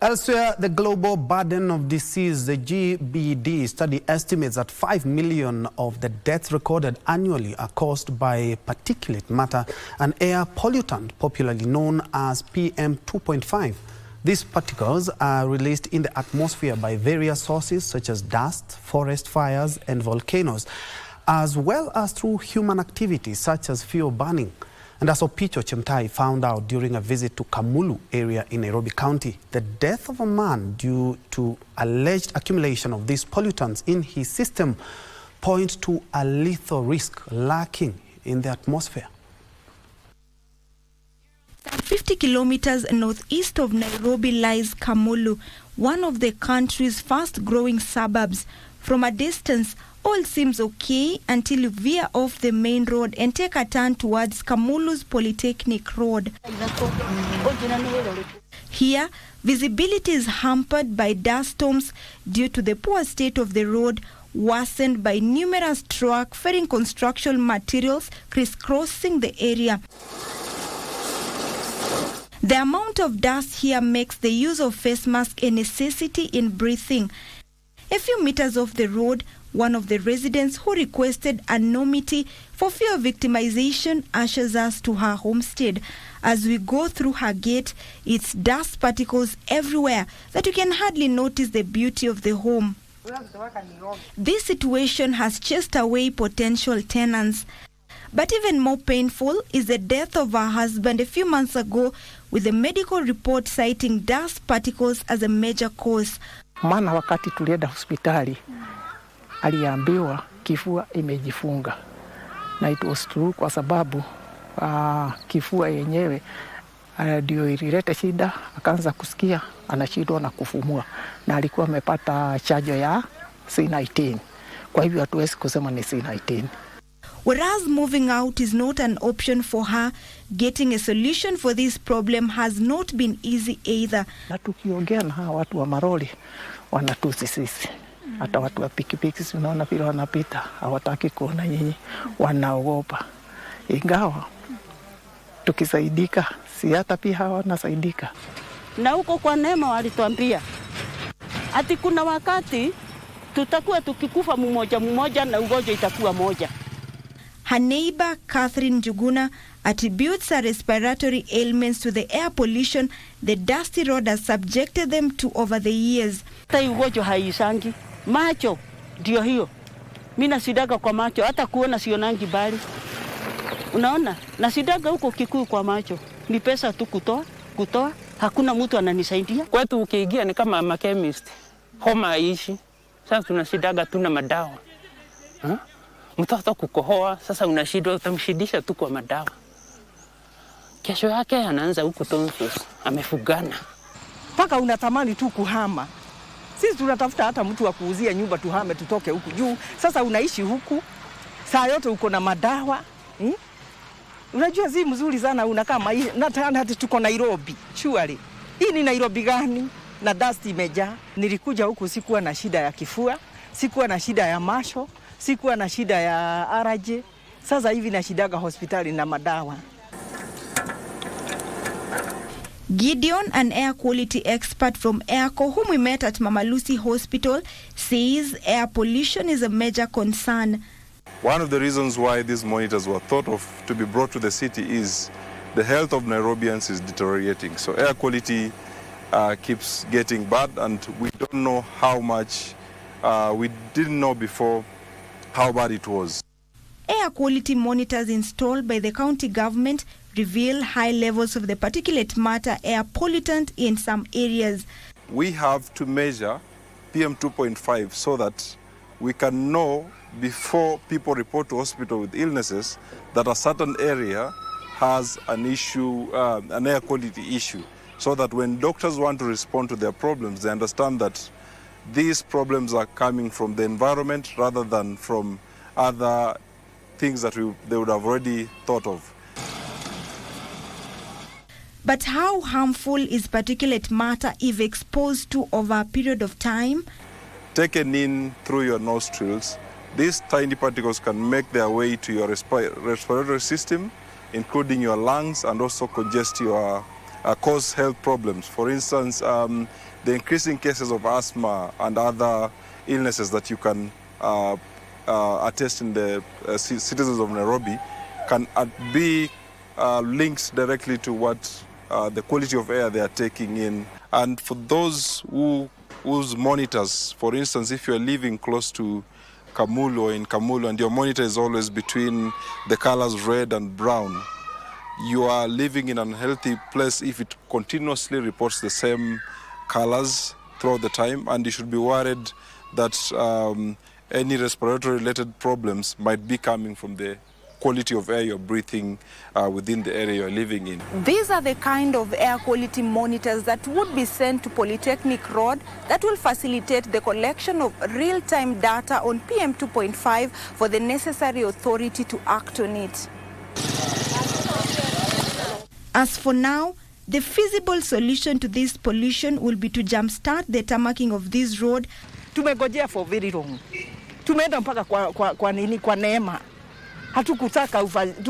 Elsewhere, the Global Burden of Disease, the GBD study, estimates that 5 million of the deaths recorded annually are caused by particulate matter, an air pollutant popularly known as PM2.5. These particles are released in the atmosphere by various sources such as dust, forest fires, and volcanoes, as well as through human activities such as fuel burning. And as Opicho Chemtai found out during a visit to Kamulu area in Nairobi County, the death of a man due to alleged accumulation of these pollutants in his system points to a lethal risk lurking in the atmosphere. 50 kilometers northeast of Nairobi lies Kamulu, one of the country's fast-growing suburbs. From a distance, all seems okay until you veer off the main road and take a turn towards Kamulu's Polytechnic Road. Here, visibility is hampered by dust storms due to the poor state of the road, worsened by numerous trucks ferrying construction materials crisscrossing the area. The amount of dust here makes the use of face masks a necessity in breathing. A few meters off the road, one of the residents who requested anonymity for fear of victimization ushers us to her homestead. As we go through her gate, it's dust particles everywhere that you can hardly notice the beauty of the home. This situation has chased away potential tenants. But even more painful is the death of her husband a few months ago, with the medical report citing dust particles as a major cause. Maana wakati tulienda hospitali aliambiwa kifua imejifunga, na it was true kwa sababu kifua yenyewe ndio ilileta shida. Akaanza kusikia anashindwa na kufumua, na alikuwa amepata chanjo ya C19. Kwa hivyo hatuwezi kusema ni C19. Whereas moving out is not an option for her, getting a solution for this problem has not been easy either. Na tukiongea na hawa watu wa maroli wanatusi sisi. Hata watu wa pikipiki unaona vile wanapita, hawataki kuona nyinyi, wanaogopa. Ingawa tukisaidika, si hata pia hawa wanasaidika. Na huko kwa Neema walituambia ati kuna wakati tutakuwa tukikufa mmoja na ugonjwa itakuwa moja. Her neighbor, Catherine Juguna, attributes her respiratory ailments to the air pollution the dusty road has subjected them to over the years. Hata ugonjwa haisangi. Macho ndio hiyo. Mimi nasidaga kwa macho, hata kuona sionangi bali. Unaona? Nasidaga huko Kikuyu kwa macho. Ni pesa tu kutoa. Hakuna mtu ananisaidia. Kwetu ukiingia ni kama ma chemist. Homa haishi. Sasa tunasidaga tuna madawa. Mtoto kukohoa, sasa unashindwa, utamshidisha tu kwa madawa. Kesho yake anaanza huko tonsus, amefugana. Paka unatamani tu kuhama. Sisi tunatafuta hata mtu wa kuuzia nyumba tuhame tutoke huku juu. Sasa unaishi huku, saa yote uko na madawa. Unajua zi mzuri sana unakaa na hata tuko Nairobi. Surely. Hii ni Nairobi gani? Na dust imejaa. Nilikuja huku sikuwa na shida ya kifua, sikuwa na shida ya masho, sikuwa na shida ya araje. Sasa hivi na shidaga hospitali na madawa. Gideon, an air quality expert from Airco, whom we met at Mama Lucy Hospital, says air pollution is a major concern. One of the reasons why these monitors were thought of to be brought to the city is the health of Nairobians is deteriorating. So air quality keeps getting bad, and we don't know how much, we didn't know before how bad it was. Air quality monitors installed by the county government reveal high levels of the particulate matter air pollutant in some areas. We have to measure PM2.5 so that we can know before people report to hospital with illnesses that a certain area has an issue, an air quality issue, so that when doctors want to respond to their problems, they understand that these problems are coming from the environment rather than from other things that they would have already thought of. But how harmful is particulate matter if exposed to over a period of time? Taken in through your nostrils, these tiny particles can make their way to your respiratory system, including your lungs, and also congest your cause health problems. For instance, the increasing cases of asthma and other illnesses that you can attest in the citizens of Nairobi can be linked directly to what the quality of air they are taking in. And for those whose monitors, for instance, if you are living close to Kamulu or in Kamulu and your monitor is always between the colors red and brown, you are living in an unhealthy place if it continuously reports the same colors throughout the time, and you should be worried that any respiratory related problems might be coming from the quality of air you're breathing within the area you're living in. These are the kind of air quality monitors that would be sent to Polytechnic Road that will facilitate the collection of real-time data on PM2.5 for the necessary authority to act on it. As for now, the feasible solution to this pollution will be to jumpstart the tarmacking of this road. Tumegojea for very long. Tumeenda mpaka kwa neema.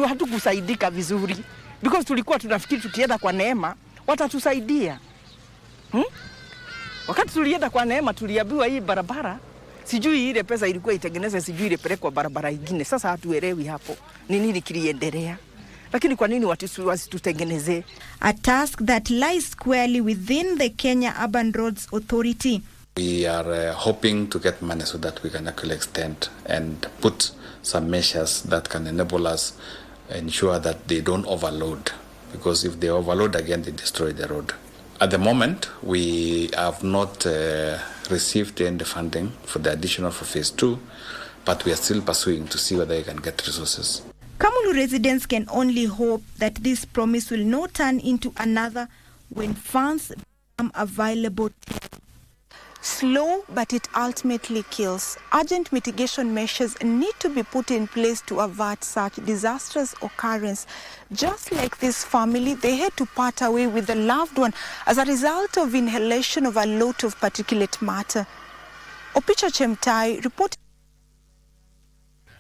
Hatukusaidika vizuri because tulikuwa tunafikiri tukienda kwa neema watatusaidia. Wakati tulienda kwa neema tuliambiwa hii barabara sijui ile pesa ilikuwa itengeneze sijui ile pelekwa barabara nyingine. Sasa hatuelewi hapo ni nini kiliendelea. Lakini kwa nini wasitutengenezee? A task that lies squarely within the Kenya Urban Roads Authority. We are hoping to get money so that we can actually extend and put some measures that can enable us ensure that they don't overload, because if they overload again, they destroy the road. At the moment, we have not received any funding for the additional for phase 2, but we are still pursuing to see whether we can get resources. Kamulu residents can only hope that this promise will not turn into another when funds become available. Slow, but it ultimately kills. Urgent mitigation measures need to be put in place to avert such disastrous occurrence. Just like this family, they had to part away with a loved one as a result of inhalation of a lot of particulate matter. Opicha Chemtai reported.